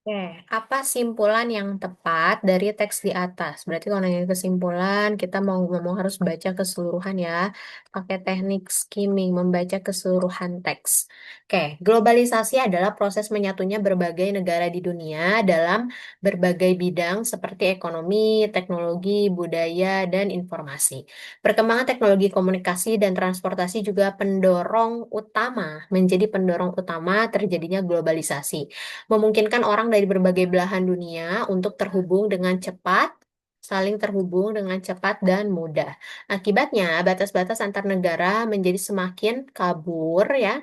Oke, apa simpulan yang tepat dari teks di atas? Berarti kalau nanya kesimpulan, kita mau ngomong harus baca keseluruhan ya, pakai teknik skimming, membaca keseluruhan teks. Oke, globalisasi adalah proses menyatunya berbagai negara di dunia dalam berbagai bidang seperti ekonomi, teknologi, budaya, dan informasi. Perkembangan teknologi komunikasi dan transportasi juga menjadi pendorong utama terjadinya globalisasi, memungkinkan orang dari berbagai belahan dunia untuk saling terhubung dengan cepat dan mudah. Akibatnya, batas-batas antar negara menjadi semakin kabur ya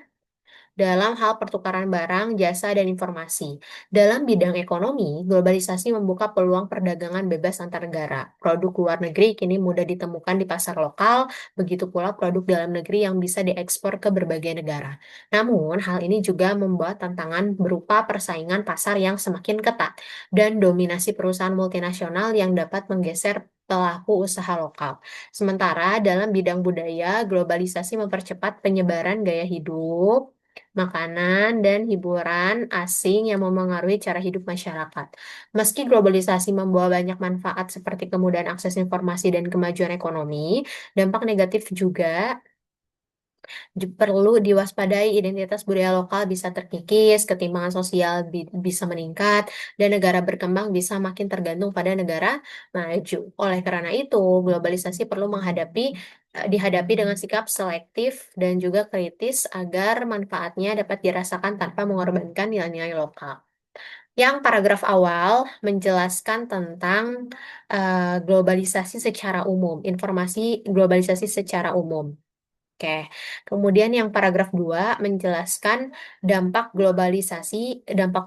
dalam hal pertukaran barang, jasa, dan informasi. Dalam bidang ekonomi, globalisasi membuka peluang perdagangan bebas antar negara. Produk luar negeri kini mudah ditemukan di pasar lokal, begitu pula produk dalam negeri yang bisa diekspor ke berbagai negara. Namun, hal ini juga membawa tantangan berupa persaingan pasar yang semakin ketat dan dominasi perusahaan multinasional yang dapat menggeser pelaku usaha lokal. Sementara dalam bidang budaya, globalisasi mempercepat penyebaran gaya hidup, makanan, dan hiburan asing yang memengaruhi cara hidup masyarakat. Meski globalisasi membawa banyak manfaat seperti kemudahan akses informasi dan kemajuan ekonomi, dampak negatif juga perlu diwaspadai. Identitas budaya lokal bisa terkikis, ketimpangan sosial bisa meningkat, dan negara berkembang bisa makin tergantung pada negara maju. Oleh karena itu, globalisasi perlu dihadapi dengan sikap selektif dan juga kritis agar manfaatnya dapat dirasakan tanpa mengorbankan nilai-nilai lokal. Yang paragraf awal menjelaskan tentang globalisasi secara umum, informasi globalisasi secara umum. Oke, kemudian yang paragraf 2 menjelaskan dampak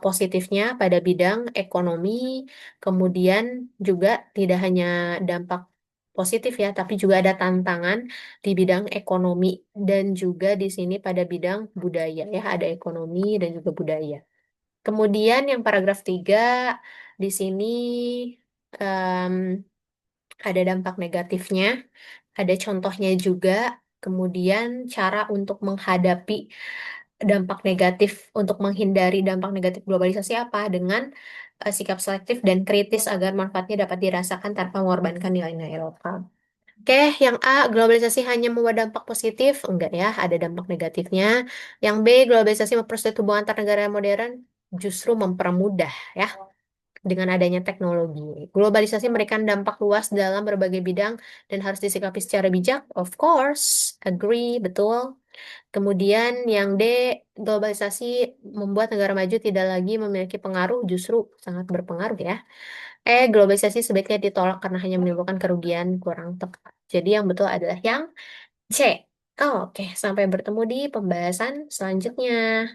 positifnya pada bidang ekonomi, kemudian juga tidak hanya dampak positif ya, tapi juga ada tantangan di bidang ekonomi dan juga di sini pada bidang budaya ya, ada ekonomi dan juga budaya. Kemudian yang paragraf 3 di sini em, ada dampak negatifnya, ada contohnya juga. Kemudian cara untuk menghadapi dampak negatif, untuk menghindari dampak negatif globalisasi apa? Dengan sikap selektif dan kritis agar manfaatnya dapat dirasakan tanpa mengorbankan nilai-nilai lokal. Oke, yang A, globalisasi hanya membawa dampak positif. Enggak ya, ada dampak negatifnya. Yang B, globalisasi mempersulit hubungan antar negara modern, justru mempermudah ya dengan adanya teknologi. Globalisasi memberikan dampak luas dalam berbagai bidang dan harus disikapi secara bijak. Of course, agree, betul. Kemudian yang D, globalisasi membuat negara maju tidak lagi memiliki pengaruh, justru sangat berpengaruh ya. Globalisasi sebaiknya ditolak karena hanya menimbulkan kerugian kurang tepat. Jadi yang betul adalah yang C. Oh, oke, sampai bertemu di pembahasan selanjutnya.